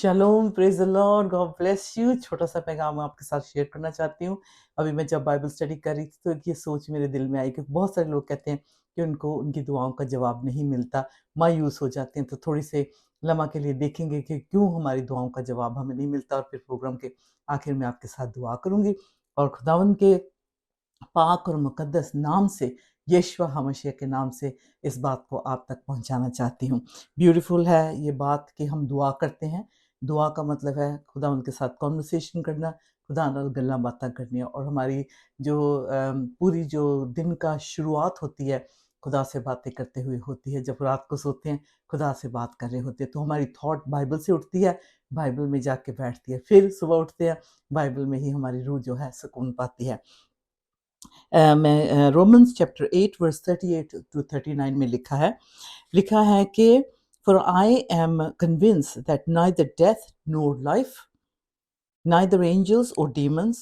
Shalom, praise the Lord, God bless you. छोटा-सा पैगाम आपके साथ शेयर करना चाहती हूँ। अभी मैं जब बाइबल स्टडी कर रही थी तो ये सोच मेरे दिल में आई कि बहुत सारे लोग कहते हैं कि उनको उनकी दुआओं का जवाब नहीं मिलता, मायूस हो जाते हैं। तो थोड़ी से लम्हा के लिए देखेंगे कि क्यों हमारी दुआओं का जवाब हमें नहीं मिलता, और फिर प्रोग्राम के आखिर में आपके साथ दुआ करूँगी और खुदावंद के पाक और मुक़द्दस नाम से, यीशुआ हमशीह के नाम से इस बात को आप तक पहुँचाना चाहती हूँ। ब्यूटीफुल है ये बात कि हम दुआ करते हैं। दुआ का मतलब है खुदावंद के साथ कन्वर्सेशन करना, खुदा नाल गल्लां बातां करनियां, और हमारी जो पूरी जो दिन का शुरुआत होती है, खुदा से बातें करते हुए होती है। जब रात को सोते हैं, खुदा से बात कर रहे होते हैं, तो हमारी थॉट बाइबल से उठती है, बाइबल में जाके बैठती है। फिर सुबह उठते हैं, बाइबल में ही हमारी रूह जो है सुकून पाती है। मैं रोमन्स चैप्टर 8 वर्स 38 टू 39 में लिखा है कि for I am convinced that neither death NOR life, neither angels or demons,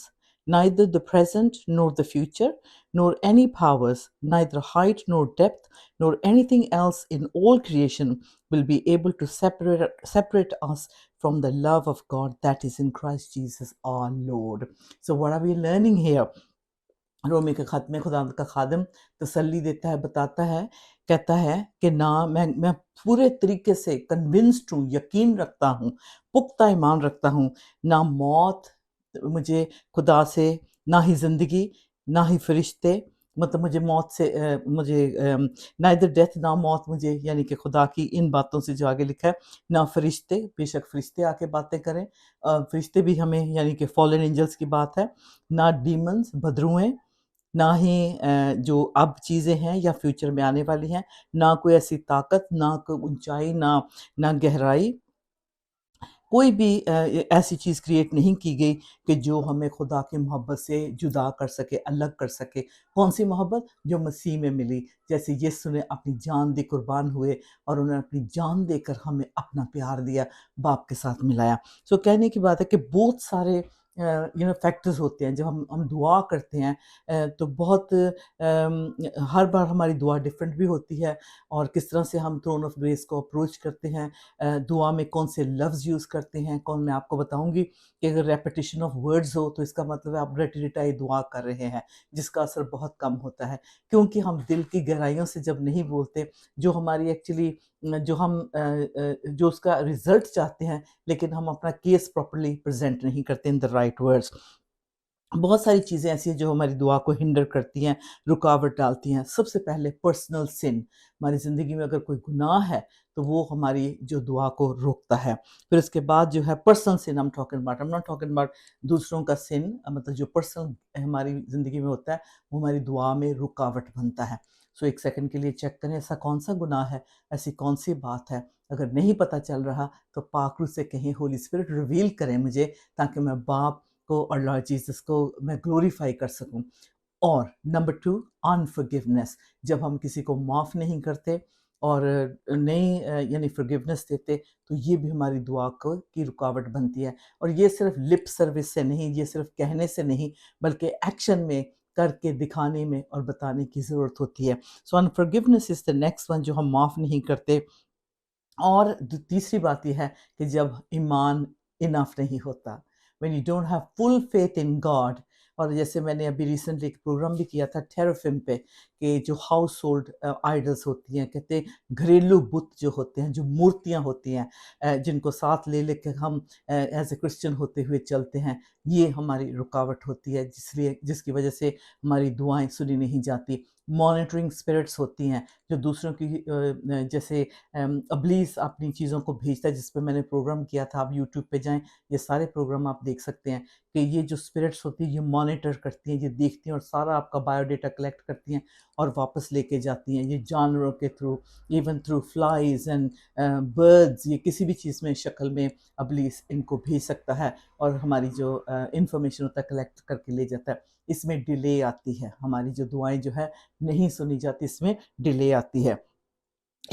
neither the present nor the future, nor any powers, neither height nor depth, nor anything else in all creation will be able to separate us from the love of God that is in Christ Jesus our Lord. So, what are we learning here? रोमी के ख़त में खुदावंद का ख़ादिम तसल्ली देता है, बताता है, कहता है कि ना मैं पूरे तरीके से कन्विंस्ड हूँ, यकीन रखता हूँ, पुख्ता ईमान रखता हूँ, ना मौत मुझे खुदा से, ना ही ज़िंदगी, ना ही फ़रिश्ते, मतलब मुझे मौत से नाइदर डेथ, ना मौत मुझे, यानी कि खुदा की इन बातों से जो आगे लिखा है, ना फ़रिश्ते, बेशक फ़रिश्ते आके बातें करें, फ़रिश्ते भी हमें, यानी कि फ़ॉलन एंजल्स की बात है, ना डीमन्स बदरुएँ, ना ही जो अब चीज़ें हैं या फ्यूचर में आने वाली हैं, ना कोई ऐसी ताकत, ना कोई ऊँचाई, ना गहराई, कोई भी ऐसी चीज़ क्रिएट नहीं की गई कि जो हमें खुदा की मोहब्बत से जुदा कर सके, अलग कर सके। कौन-सी मोहब्बत? जो मसीह में मिली। जैसे यीशु ने अपनी जान दी, कुर्बान हुए, और उन्होंने अपनी जान देकर हमें अपना प्यार दिया, बाप के साथ मिलाया। सो कहने की बात है कि बहुत सारे फैक्टर्स होते हैं। जब हम दुआ करते हैं तो बहुत हर बार हमारी दुआ डिफरेंट भी होती है, और किस तरह से हम थ्रोन ऑफ ग्रेस को अप्रोच करते हैं, दुआ में कौन से लफ्ज़ यूज़ करते हैं, कौन मैं आपको बताऊँगी कि अगर रेपिटिशन ऑफ वर्ड्स हो तो इसका मतलब है आप रटी-रटाई दुआ कर रहे हैं, जिसका असर बहुत कम होता है। क्योंकि हम दिल की गहराइयों से जब नहीं बोलते, जो हमारी एक्चुअली जो उसका रिज़ल्ट चाहते हैं, लेकिन हम अपना केस प्रॉपर्ली प्रेज़ेंट नहीं करते इन द राइट वर्ड्स। बहुत सारी चीज़ें ऐसी हैं जो हमारी दुआ को हिंडर करती हैं, रुकावट डालती हैं। सबसे पहले पर्सनल सिन, हमारी ज़िंदगी में अगर कोई गुनाह है, तो वो हमारी जो दुआ को रोकता है। फिर उसके बाद जो है personal sin, I am not talking about दूसरों का सिन, मतलब जो पर्सनल हमारी ज़िंदगी में होता है, वो हमारी दुआ में रुकावट बनता है। सो एक सेकंड के लिए चेक करें, ऐसा कौन-सा गुनाह है, ऐसी कौन-सी बात है। अगर नहीं पता चल रहा, तो पाक रूह से कहें, होली स्पिरिट रिवील करें मुझे, ताकि मैं बाप को और लॉर्ड जीसस को मैं ग्लोरीफाई कर सकूं। और नंबर 2, अनफॉरगिवनेस, जब हम किसी को माफ़ नहीं करते और नहीं यानी फॉरगिवनेस देते, तो ये भी हमारी दुआ को की रुकावट बनती है। और ये सिर्फ लिप सर्विस से नहीं, ये सिर्फ कहने से नहीं, बल्कि एक्शन में करके दिखाने में और बताने की ज़रूरत होती है। सो अनफॉरगिवनेस इज़ द नेक्स्ट वन, जो हम माफ़ नहीं करते। और तीसरी बात ये है कि जब ईमान इनफ नहीं होता, when you don't have full faith in God. और जैसे मैंने अभी रिसेंटली एक प्रोग्राम भी किया था टेराफिम पे, कि जो हाउस होल्ड आइडल्स होती हैं, कहते हैं घरेलू बुत जो होते हैं, जो मूर्तियां होती हैं, जिनको साथ ले लेकर हम एज ए क्रिश्चियन होते हुए चलते हैं, ये हमारी रुकावट होती है, जिसकी वजह से हमारी दुआएं सुनी नहीं जाती। मॉनिटरिंग स्पिरिट्स होती हैं जो दूसरों की जैसे अब्लीस अपनी चीज़ों को भेजता है, जिस पे मैंने प्रोग्राम किया था, आप यूट्यूब पे जाएँ, ये सारे प्रोग्राम आप देख सकते हैं कि ये जो स्पिरिट्स होती हैं, ये मॉनिटर करती हैं, ये देखती हैं और सारा आपका बायोडाटा कलेक्ट करती हैं और वापस लेके जाती हैं। ये जानवरों के through, even through flies and birds, ये किसी भी चीज़ में शक्ल में अब्लीस इनको भेज सकता है, और हमारी जो इन्फॉर्मेशन होता है कलेक्ट करके ले जाता है। इसमें डिले आती है, हमारी जो दुआएँ जो है नहीं सुनी जाती, इसमें डिले आती है।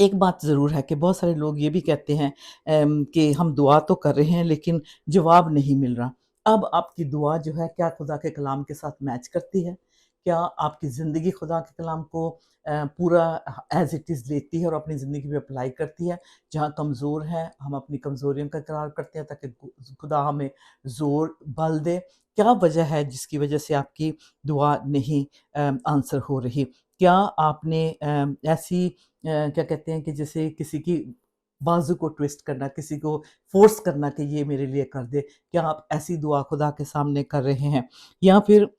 एक बात ज़रूर है कि बहुत सारे लोग ये भी कहते हैं कि हम दुआ तो कर रहे हैं, लेकिन जवाब नहीं मिल रहा। अब आपकी दुआ जो है, क्या खुदा के कलाम के साथ मैच करती है? क्या आपकी ज़िंदगी खुदा के कलाम को पूरा एज़ इट इज़ लेती है और अपनी ज़िंदगी में अप्लाई करती है? जहाँ कमज़ोर हैं, हम अपनी कमज़ोरियों का इकरार करते हैं ताकि खुदा हमें ज़ोर बल दे। क्या वजह है जिसकी वजह से आपकी दुआ नहीं आंसर हो रही? क्या आपने ऐसी क्या कहते हैं कि जैसे किसी की बाजू को ट्विस्ट करना, किसी को फ़ोर्स करना कि ये मेरे लिए कर दे, क्या आप ऐसी दुआ खुदा के सामने कर रहे हैं? या फिर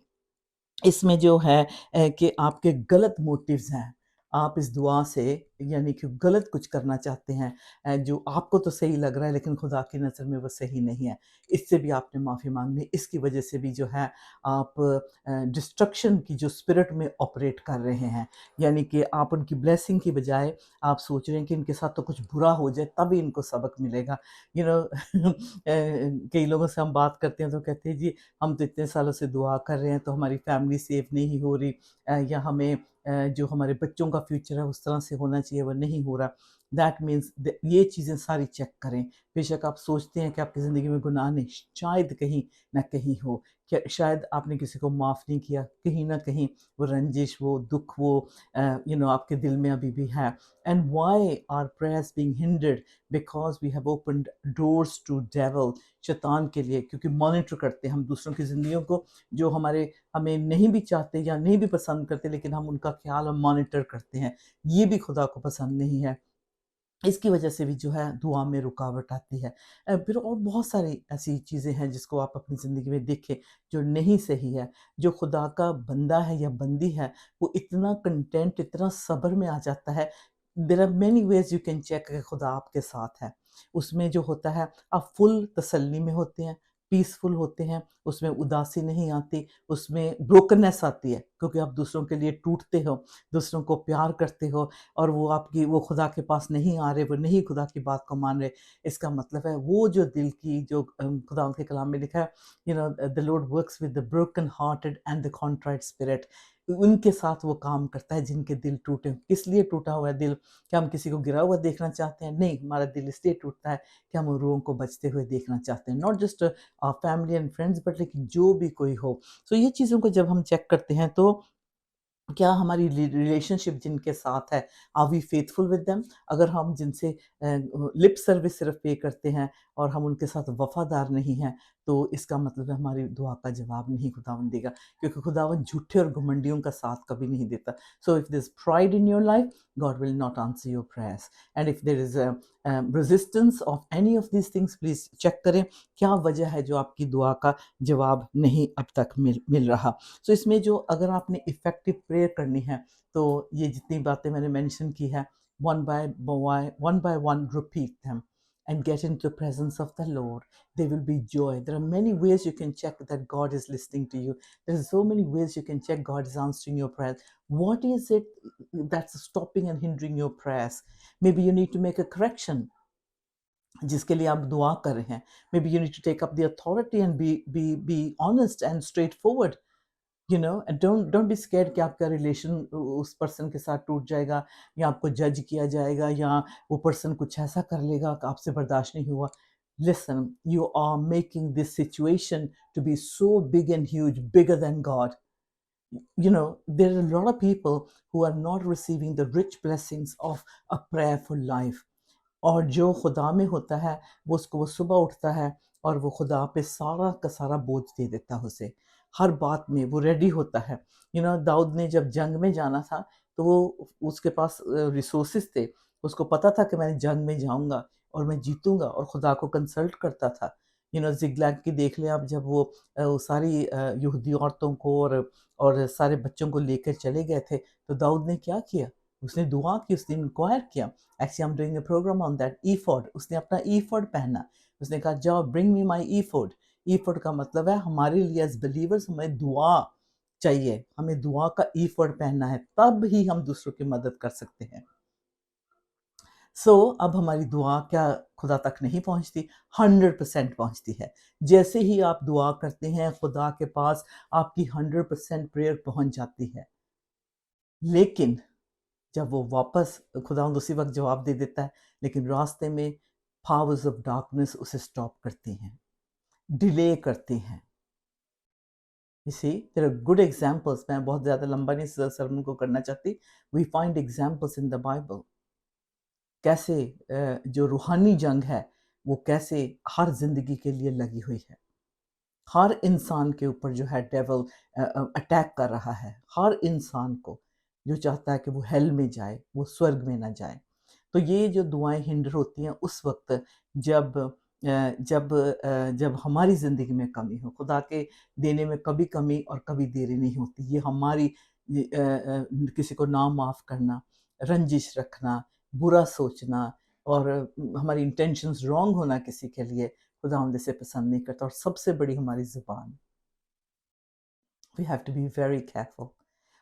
इसमें जो है कि आपके गलत मोटिव्स हैं। आप इस दुआ से यानी कि गलत कुछ करना चाहते हैं जो आपको तो सही लग रहा है लेकिन खुदा की नज़र में वो सही नहीं है। इससे भी आपने माफ़ी माँगनी है। इसकी वज़ह से भी जो है आप डिस्ट्रक्शन की जो स्पिरिट में ऑपरेट कर रहे हैं। यानी कि आप उनकी ब्लेसिंग की बजाय आप सोच रहे हैं कि इनके साथ तो कुछ बुरा हो जाए तभी इनको सबक मिलेगा। यू नो कई लोगों से हम बात करते हैं तो कहते हैं जी हम तो इतने सालों से दुआ कर रहे हैं तो हमारी फैमिली सेफ नहीं हो रही या हमें जो हमारे बच्चों का फ्यूचर है उस तरह से होना चाहिए वो नहीं हो रहा। दैट मीन्स ये चीज़ें सारी चेक करें। बेशक आप सोचते हैं कि आपकी ज़िंदगी में गुनाह नहीं, शायद कहीं ना कहीं हो। क्या शायद आपने किसी को माफ़ नहीं किया, कहीं ना कहीं वो रंजिश, वो दुख, वो आपके दिल में अभी भी है। And why are prayers being hindered because we have opened doors to devil, शैतान के लिए, क्योंकि मॉनिटर करते हैं हम दूसरों की ज़िंदगियों को, जो हमें नहीं भी चाहते या नहीं भी पसंद करते लेकिन हम उनका ख़्याल हम मॉनिटर करते हैं। ये भी खुदा को पसंद नहीं है। इसकी वजह से भी जो है दुआ में रुकावट आती है। फिर और बहुत सारी ऐसी चीज़ें हैं जिसको आप अपनी ज़िंदगी में देखें जो नहीं सही है। जो खुदा का बंदा है या बंदी है वो इतना कंटेंट, इतना सब्र में आ जाता है। There are many ways you can check कि खुदा आपके साथ है। उसमें जो होता है आप फुल तसल्ली में होते हैं, पीसफुल होते हैं, उसमें उदासी नहीं आती, उसमें ब्रोकननेस आती है क्योंकि आप दूसरों के लिए टूटते हो, दूसरों को प्यार करते हो और वो खुदा के पास नहीं आ रहे, वो नहीं खुदा की बात को मान रहे। इसका मतलब है वो जो दिल की जो खुदा के कलाम में लिखा है, the Lord works with the broken hearted and the contrite spirit. उनके साथ वो काम करता है जिनके दिल टूटे। किस लिए टूटा हुआ है दिल? क्या हम किसी को गिरा हुआ देखना चाहते हैं? नहीं, हमारा दिल इसलिए टूटता है कि हम रूहों को बचते हुए देखना चाहते हैं। Not just family and friends but लेकिन जो भी कोई हो। सो ये चीज़ों को जब हम चेक करते हैं तो क्या हमारी रिलेशनशिप जिनके साथ है, are we faithful with them? अगर हम जिनसे लिप सर्विस सिर्फ पे करते हैं और हम उनके साथ वफादार नहीं हैं, तो इसका मतलब है हमारी दुआ का जवाब नहीं खुदावन देगा, क्योंकि खुदावन झूठे और घमंडियों का साथ कभी नहीं देता। So if there is pride in your life, God will not answer your prayers. And if there is resistance of any of these things, please check करें क्या वजह है जो आपकी दुआ का जवाब नहीं अब तक मिल रहा। सो इसमें जो अगर आपने इफ़ेक्टिव प्रेयर करनी है, तो ये जितनी बातें मैंने मेंशन की है, one by one repeat them and get into the presence of the Lord. There will be joy. There are many ways you can check that God is listening to you. There's so many ways you can check God is answering your prayers. What is it that's stopping and hindering your prayers? Maybe you need to make a correction जिसके लिए आप दुआ कर रहे हैं। Maybe you need to take up the authority and be honest and straightforward. And don't be scared कि आपका relation उस पर्सन के साथ टूट जाएगा या आपको जज किया जाएगा या वो पर्सन कुछ ऐसा कर लेगा कि आपसे बर्दाश्त नहीं हुआ। Listen, you are making this situation to be so big and huge, bigger than God. There are a lot of people who are not receiving the rich blessings of a prayerful life. और जो खुदा में होता है वो सुबह उठता है और वो खुदा पे सारा का सारा बोझ दे देता है उसे। हर बात में वो रेडी होता है। दाऊद ने जब जंग में जाना था तो वो उसके पास रिसोर्सेस थे। उसको पता था कि मैं जंग में जाऊँगा और मैं जीतूँगा और खुदा को कंसल्ट करता था। ज़िगलैग की देख लें आप, जब वो वो सारी यहूदी औरतों को और सारे बच्चों को लेकर चले गए थे, तो दाऊद ने क्या किया? उसने दुआ की, उसने इंक्वायर किया। Actually I am doing a program on that ephod. उसने अपना एफोर्ड पहना। उसने कहा जाओ bring me my ephod. Ephod का मतलब है हमारे लिए एज़ बिलीवर्स हमें दुआ चाहिए। हमें दुआ का एफोर्ड पहनना है, तब ही हम दूसरों की मदद कर सकते हैं। अब हमारी दुआ क्या खुदा तक नहीं पहुँचती? 100% पहुँचती है। जैसे ही आप दुआ करते हैं खुदा के पास आपकी 100% प्रेयर पहुँच जाती है। लेकिन जब वो वापस खुदावंद उसी वक़्त जवाब दे देता है, लेकिन रास्ते में पावर्स ऑफ डार्कनेस उसे स्टॉप करती हैं, डिले करती हैं। You see, there are good examples. मैं बहुत ज़्यादा लंबा नहीं sermon को करना चाहती. We find examples in the Bible. कैसे जो रूहानी जंग है, वो कैसे हर ज़िंदगी के लिए लगी हुई है. हर इंसान के ऊपर जो है डेविल अटैक कर रहा है. हर इंसान को जो चाहता है कि वो हेल में जाए, वो स्वर्ग में ना जाए. तो ये जो दुआएं हिंडर होती हैं उस वक्त जब हमारी ज़िंदगी में कमी हो. खुदा के देने में कभी कमी और कभी देरी नहीं होती. ये हमारी किसी को ना माफ़ करना, रंजिश रखना, बुरा सोचना और हमारी इंटेंशंस रॉन्ग होना किसी के लिए खुदावंद इसे पसंद नहीं करता. और सबसे बड़ी हमारी ज़ुबान. We have to be very careful.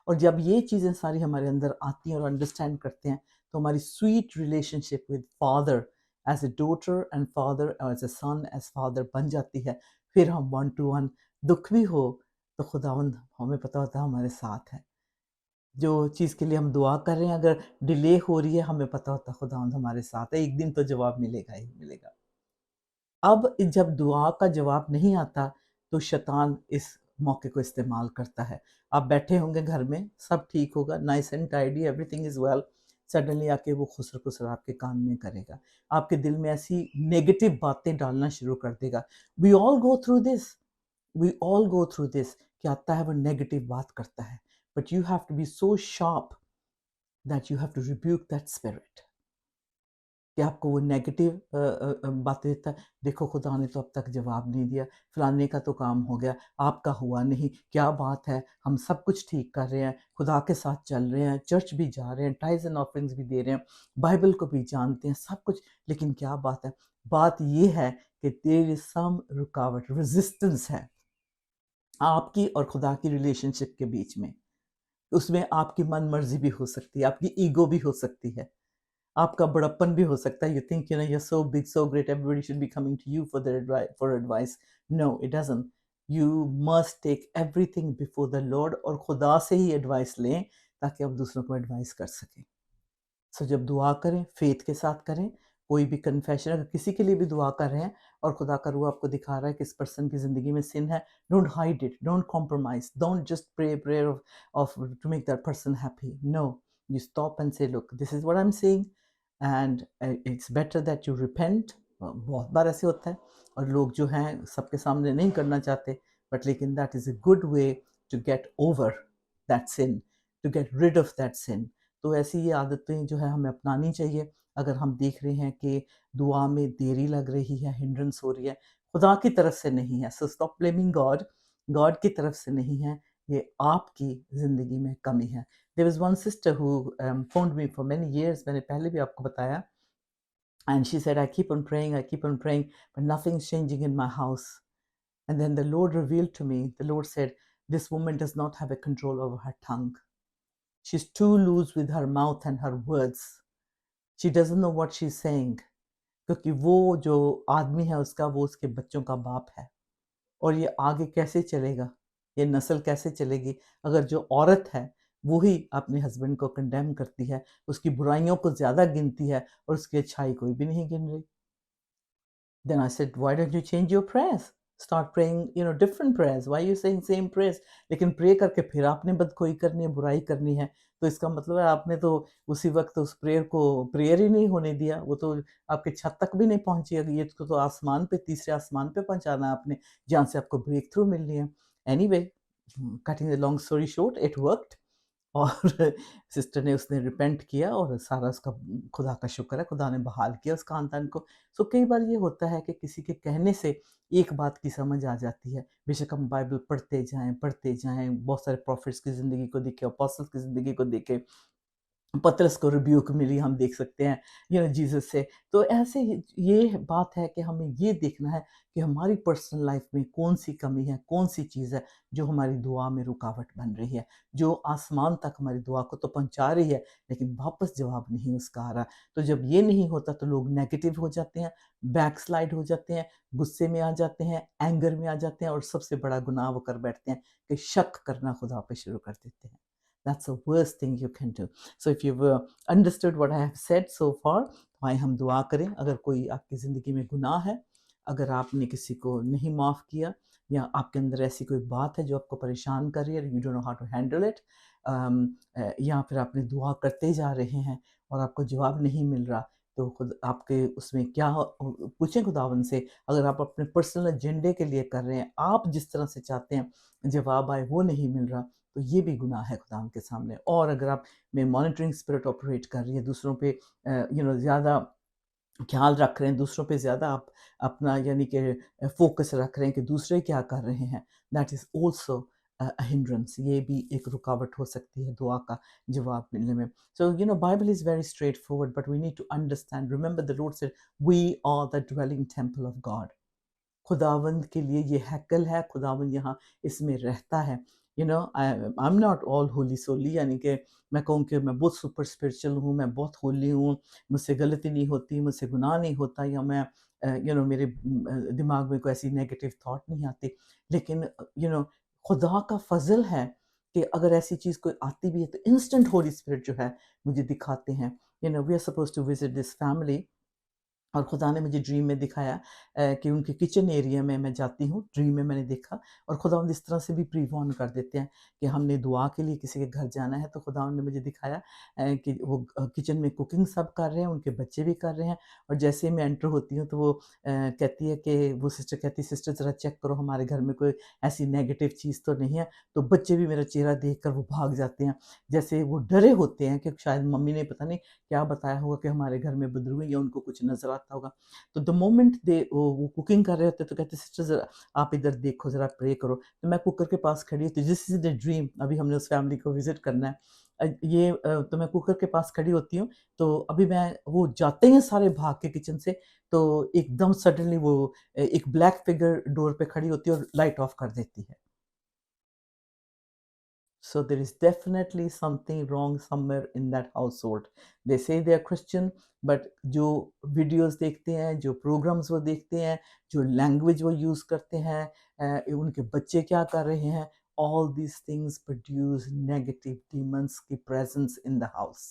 और जब ये चीज़ें सारी हमारे अंदर आती हैं और अंडरस्टैंड करते हैं तो हमारी sweet relationship with father as a daughter and father as a son as father बन जाती है. फिर हम वन टू वन दुख भी हो तो खुदावंद हमें पता होता है हमारे साथ है. जो चीज़ के लिए हम दुआ कर रहे हैं अगर डिले हो रही है हमें पता होता है खुदावंद हमारे साथ है. एक दिन तो जवाब मिलेगा ही मिलेगा. अब जब दुआ का जवाब नहीं आता तो शैतान इस मौके को इस्तेमाल करता है. आप बैठे होंगे घर में, सब ठीक होगा, nice and tidy, everything is well. Suddenly आके वो खुसर-खुसर आपके कान में करेगा. आपके दिल में ऐसी नेगेटिव बातें डालना शुरू कर देगा. We all go through this. We all go through this कि आता है वो नेगेटिव बात करता है. But you have to be so sharp that you have to rebuke that spirit. कि आपको वो नेगेटिव बातें देता है. देखो खुदा ने तो अब तक जवाब नहीं दिया, फलाने का तो काम हो गया, आपका हुआ नहीं, क्या बात है, हम सब कुछ ठीक कर रहे हैं, खुदा के साथ चल रहे हैं, चर्च भी जा रहे हैं, टाइज एंड ऑफरिंग्स भी दे रहे हैं, बाइबल को भी जानते हैं, सब कुछ. लेकिन क्या बात है, बात ये है कि देयर इज सम रुकावट, रेजिस्टेंस है आपकी और खुदा की रिलेशनशिप के बीच में. उसमें आपकी मन मर्जी भी हो सकती है, आपकी ईगो भी हो सकती है, आपका बड़प्पन भी हो सकता है. You think you know you are so big so great, everybody should be coming to you for advice. No it doesn't. You must take everything before the Lord और खुदा से ही एडवाइस लें ताकि आप दूसरों को एडवाइस कर सकें. सो जब दुआ करें फेथ के साथ करें. कोई भी कन्फेशन अगर किसी के लिए भी दुआ कर रहे हैं और खुदा का रूह आपको दिखा रहा है कि इस पर्सन की ज़िंदगी में सिन है, don't hide it, don't compromise, don't just pray prayer of to make that person happy. No, you stop and say look this is what I'm saying and it's better that you repent. बहुत बार ऐसे होता है और लोग जो हैं सबके सामने नहीं करना चाहते, बट लेकिन that is a good way to get over that sin, to get rid of that sin. तो ऐसी ये आदतें जो है हमें अपनानी चाहिए. अगर हम देख रहे हैं कि दुआ में देरी लग रही है, हिंड्रेंस हो रही है, खुदा की तरफ से नहीं है. So stop blaming God. God की तरफ से नहीं है, ये आपकी ज़िंदगी में कमी है. There was one sister who phoned me for many years, मैंने पहले भी आपको बताया, and she said, I keep on praying, but nothing's changing in my house. And then the Lord revealed to me, the Lord said, this woman does not have a control over her tongue. She's too loose with her mouth and her words. She doesn't know what she's saying. क्योंकि वो जो आदमी है उसका, वो उसके बच्चों का बाप है. और ये आगे कैसे चलेगा, ये नस्ल कैसे चलेगी अगर जो औरत है वो ही अपने हस्बैंड को कंडेम करती है, उसकी बुराइयों को ज़्यादा गिनती है और उसकी अच्छाई कोई भी नहीं गिन रही. Then I said, why don't you change your prayers? Start praying, different prayers. Why are you saying same prayers? लेकिन प्रे करके फिर आपने बदखोई करनी है, बुराई करनी है, तो इसका मतलब है आपने तो उसी वक्त उस प्रेयर को प्रेयर ही नहीं होने दिया. वो तो आपके छत तक भी नहीं पहुंची. ये तो आसमान पे, तीसरे आसमान पे पहुंचाना है आपने, जहाँ से आपको ब्रेक थ्रू मिलनी है. Anyway, cutting the long story short, it worked. और सिस्टर ने उसने रिपेंट किया और सारा उसका, खुदा का शुक्र है, खुदा ने बहाल किया उस खानदान को. सो कई बार ये होता है कि किसी के कहने से एक बात की समझ आ जाती है. बेशक हम बाइबल पढ़ते जाएं, बहुत सारे प्रॉफिट्स की ज़िंदगी को देखें, अपोस्टल्स की ज़िंदगी को देखें, पतरस को रिब्यूक मिली हम देख सकते हैं जीसस से. तो ऐसे ये बात है कि हमें ये देखना है कि हमारी पर्सनल लाइफ में कौन सी कमी है, कौन सी चीज़ है जो हमारी दुआ में रुकावट बन रही है, जो आसमान तक हमारी दुआ को तो पहुंचा रही है लेकिन वापस जवाब नहीं उसका आ रहा. तो जब ये नहीं होता तो लोग नेगेटिव हो जाते हैं, बैकस्लाइड हो जाते हैं, गुस्से में आ जाते हैं, एंगर में आ जाते हैं और सबसे बड़ा गुनाह वो कर बैठते हैं कि शक करना खुदा पे शुरू कर देते हैं. That's the worst thing you can do. So if you've understood what I have said so far, तो आइए हम दुआ करें. अगर कोई आपकी ज़िंदगी में गुनाह है, अगर आपने किसी को नहीं माफ़ किया या आपके अंदर ऐसी कोई बात है जो आपको परेशान कर रही है, you don't know how to handle it, या फिर आपने दुआ करते जा रहे हैं और आपको जवाब नहीं मिल रहा, तो खुद आपके उसमें क्या पूछें खुदावंद से। अगर आप अपने पर्सनल एजेंडे के लिए कर रहे हैं, आप जिस तरह से चाहते हैं जवाब आए वो नहीं मिल रहा, तो ये भी गुनाह है खुदावंद के सामने। और अगर आप में मॉनिटरिंग स्पिरिट ऑपरेट कर रही है, दूसरों पे ज़्यादा ख़्याल रख रहे हैं, दूसरों पे ज़्यादा आप अपना यानी कि फ़ोकस रख रहे हैं कि दूसरे क्या कर रहे हैं, दैट इज़ ऑल्सो हिंड्रेंस। ये भी एक रुकावट हो सकती है दुआ का जवाब मिलने में। So Bible is very straightforward, but we need to understand, remember the Lord said we are the dwelling temple of God. खुदावंद के लिए ये हैकल है, खुदावंद यहाँ इसमें रहता है। I am not all holy solely, यानी कि मैं कहूँ कि मैं बहुत सुपर स्पिरिचुअल हूँ, मैं बहुत होली हूँ, मुझसे गलती नहीं होती, मुझसे गुनाह नहीं होता, या मैं मेरे दिमाग में कोई ऐसी नेगेटिव थॉट नहीं आती। लेकिन खुदा का फ़ज़ल है कि अगर ऐसी चीज़ कोई आती भी है तो इंस्टेंट होली स्पिरिट जो है मुझे दिखाते हैं। We are supposed to visit this family, और खुदा ने मुझे ड्रीम में दिखाया कि उनके किचन एरिया में मैं जाती हूँ, ड्रीम में मैंने देखा। और खुदावंद इस तरह से भी प्री वॉर्न कर देते हैं कि हमने दुआ के लिए किसी के घर जाना है, तो खुदावंद ने मुझे दिखाया कि वो किचन में कुकिंग सब कर रहे हैं, उनके बच्चे भी कर रहे हैं। और जैसे ही मैं एंटर होती हूँ तो वो कहती है कि वो सिस्टर कहती है, सिस्टर ज़रा चेक करो हमारे घर में कोई ऐसी नेगेटिव चीज़ तो नहीं है। तो बच्चे भी मेरा चेहरा देख कर वो भाग जाते हैं, जैसे वो डरे होते हैं कि शायद मम्मी ने पता नहीं क्या बताया होगा कि हमारे घर में बदबू है या उनको कुछ नज़र आता होगा। तो द मोमेंट दे वो कुकिंग कर रहे होते हैं तो कहते हैं, सिस्टर ज़रा आप इधर देखो, ज़रा प्रे करो। तो मैं कुकर के पास खड़ी होती हूँ, दिस इज़ द ड्रीम, अभी हमने उस फैमिली को विज़िट करना है। तो मैं कुकर के पास खड़ी होती हूँ, तो अभी मैं वो जाते हैं सारे भाग के किचन से, तो एकदम सडनली वो एक ब्लैक फिगर डोर पे खड़ी होती है और लाइट ऑफ कर देती है। So there is definitely something wrong somewhere in that household. They say they are Christian, but जो वीडियोस देखते हैं, जो प्रोग्राम्स वो देखते हैं, जो लैंग्वेज वो यूज़ करते हैं, उनके बच्चे क्या कर रहे हैं, all these things produce negative demons की presence in the house.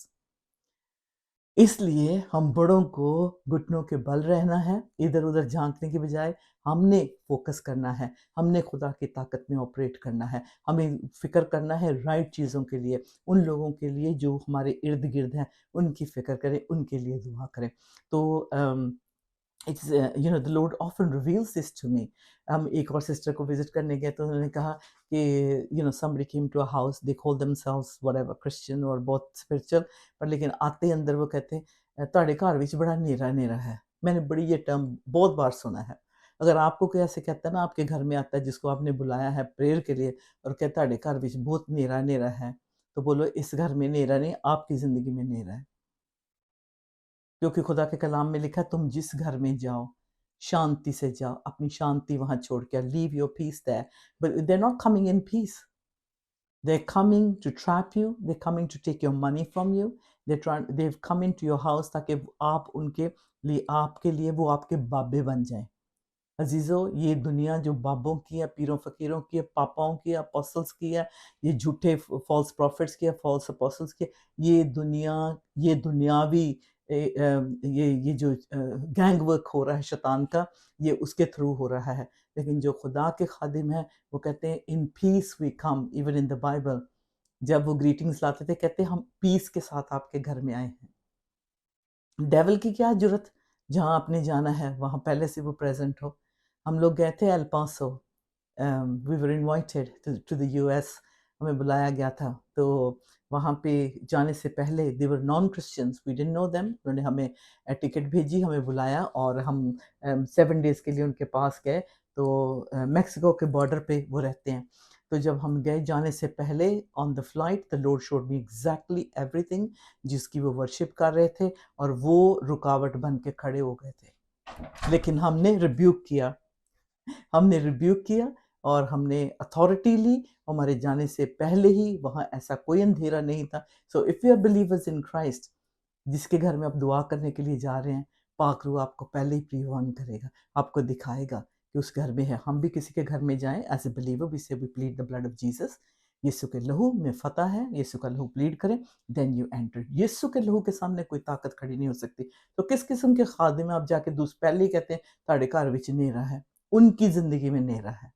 इसलिए हम बड़ों को घुटनों के बल रहना है, इधर-उधर झाँकने के बजाय हमने फ़ोकस करना है, हमने खुदा की ताकत में ऑपरेट करना है, हमें फ़िक्र करना है राइट चीज़ों के लिए, उन लोगों के लिए जो हमारे इर्द-गिर्द हैं, उनकी फ़िक्र करें, उनके लिए दुआ करें। तो it's the Lord often reveals this to me. हम एक और सिस्टर को विज़िट करने गए तो उन्होंने कहा कि somebody came to a house, they call themselves whatever Christian और बहुत स्पिरिचुअल, पर लेकिन आते ही अंदर वो कहते "तुहाडे घर विच बड़ा नेरा-नेरा है।" मैंने बड़ी ये टर्म बहुत बार सुना है। अगर आपको कोई ऐसे कहता है ना, आपके घर में आता है जिसको आपने बुलाया है प्रेयर के लिए और कहता है "तुहाडे घर विच बहुत नेरा-नेरा है", तो बोलो इस घर में नेरा नहीं, आपकी ज़िंदगी में नेरा है। क्योंकि खुदा के कलाम में लिखा है, तुम जिस घर में जाओ, शांति से जाओ, अपनी शांति वहाँ छोड़ के आओ, leave your peace there. But they are not coming in peace, they are coming to trap you, they are coming to take your money from you, they have come into your house ताकि आप उनके लिए आपके लिए वो आपके बाबे बन जाएँ। अज़ीज़ों, ये दुनिया जो बाबों की है, पीरों फ़कीरों की है, पापाओं की है, अपोस्टल्स की है, ये झूठे फ़ॉल्स प्रॉफ़िट्स की है, फ़ॉल्स अपोस्टल्स की है, ये दुनिया, ये दुनियावी ये जो गैंग वर्क हो रहा है शैतान का, ये उसके थ्रू हो रहा है। लेकिन जो खुदा के खादिम हैं, वो कहते हैं in peace we come, even in the Bible. जब वो ग्रीटिंग्स लाते थे, कहते हम पीस के साथ आपके घर में आए हैं। डेविल की क्या ज़रूरत, जहाँ आपने जाना है वहाँ पहले से वो प्रेज़ेंट हो। हम लोग गए थे El Paso, we were invited to the US, हमें बुलाया गया था। तो वहाँ पे जाने से पहले they were non Christians, we didn't know them, उन्होंने हमें टिकट भेजी, हमें बुलाया और हम 7 डेज़ के लिए उनके पास गए। तो मेक्सिको के बॉर्डर पे वो रहते हैं। तो जब हम गए जाने से पहले on the flight, the Lord showed me exactly everything जिसकी वो वर्शिप कर रहे थे, और वो रुकावट बन के खड़े हो गए थे। लेकिन हमने रिब्यूक किया और हमने अथॉरिटी ली। हमारे जाने से पहले ही वहाँ ऐसा कोई अंधेरा नहीं था। So if you are believers in Christ, जिसके घर में आप दुआ करने के लिए जा रहे हैं, पाक रूह आपको पहले ही प्री-वार्न करेगा, आपको दिखाएगा कि उस घर में है। हम भी किसी के घर में जाएँ as a believer, we say we plead the blood of Jesus, Yeshu के लहू में फतह है, यीशु का लहू प्लीड करें, देन यू एंटर। यीशु के लहू के सामने कोई ताकत खड़ी नहीं हो सकती। तो किस किस्म के खादिम आप जाके पहले ही कहते हैं ताड़े घर विच नेरा है, उनकी जिंदगी में नेरा है।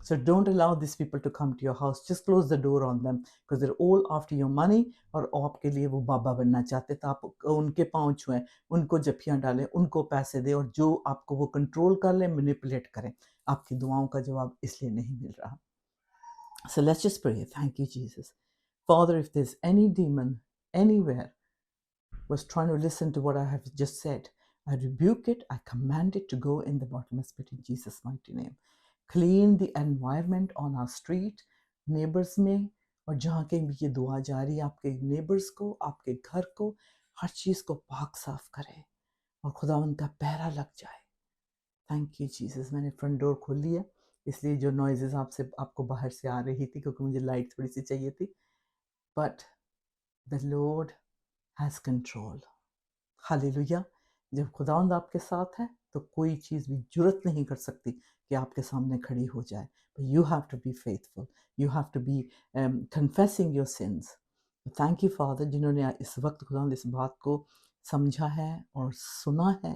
So don't allow these people to come to your house. Just close the door on them because they're all after your money और आपके लिए वो बाबा बनना चाहते, तो आप उनके पाँव छुएं, उनको जफ्फियाँ डालें, उनको पैसे दें और जो आपको वो कंट्रोल कर लें, मैनिपुलेट करें। आपकी दुआओं का जवाब इसलिए नहीं मिल रहा। So let's just pray. Thank you, Jesus. Father, if there's any demon anywhere was trying to listen to what I have just said, I rebuke it, I command it to go in the bottomless pit in Jesus' mighty name. Clean the environment on our street, neighbors में, और जहाँ कहीं भी ये दुआ जा रही है, आपके नेबर्स को, आपके घर को, हर चीज़ को पाक साफ करें और खुदावंद का पहरा लग जाए। Thank you Jesus. मैंने फ्रंट डोर खोल लिया, इसलिए जो नॉइजेस आपको बाहर से आ रही थी, क्योंकि मुझे लाइट थोड़ी सी चाहिए थी, but the Lord has control. Hallelujah. जब खुदावंद आपके साथ है तो कोई चीज़ भी जुर्रत नहीं कर सकती कि आपके सामने खड़ी हो जाए। But you have to be faithful. You have to be confessing your sins. Thank you father, जिन्होंने इस वक्त खुदावंद इस बात को समझा है और सुना है।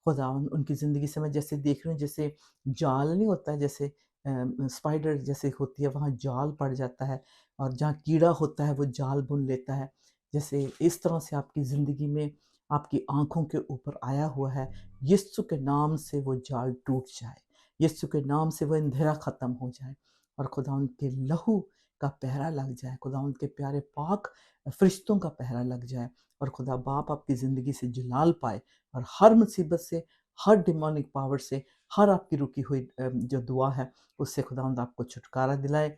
खुदावंद उनकी ज़िंदगी से मैं जैसे देख रही हूँ, जैसे जाल नहीं होता है, जैसे स्पाइडर जैसे होती है, वहाँ जाल पड़ जाता है और जहाँ कीड़ा होता है वो जाल बुन लेता है। जैसे इस तरह से आपकी ज़िंदगी में आपकी आँखों के ऊपर आया हुआ है, यीशु के नाम से वो जाल टूट जाए, यीशु के नाम से वो अंधेरा ख़त्म हो जाए और खुदावंद के लहू का पहरा लग जाए, खुदावंद के प्यारे पाक फरिश्तों का पहरा लग जाए और खुदा बाप आपकी ज़िंदगी से जलाल पाए और हर मुसीबत से, हर डिमोनिक पावर से, हर आपकी रुकी हुई जो दुआ है उससे खुदावंद आपको छुटकारा दिलाए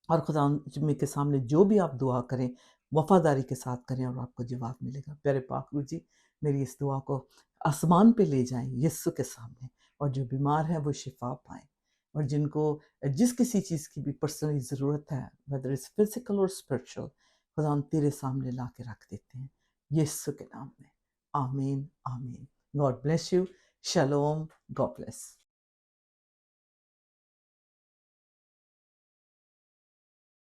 और खुदावंद के सामने जो भी आप दुआ करें वफादारी के साथ करें और आपको जवाब मिलेगा। प्यारे पाक गुरु जी, मेरी इस दुआ को आसमान पे ले जाएं यीशु के सामने, और जो बीमार हैं वो शिफा पाएं और जिनको जिस किसी चीज़ की भी पर्सनली ज़रूरत है, वेदर इज़ फिजिकल और स्पिरिचुअल, खुदावंद तेरे सामने ला के रख देते हैं यीशु के नाम में। आमीन आमीन। God bless you. शलोम। God bless.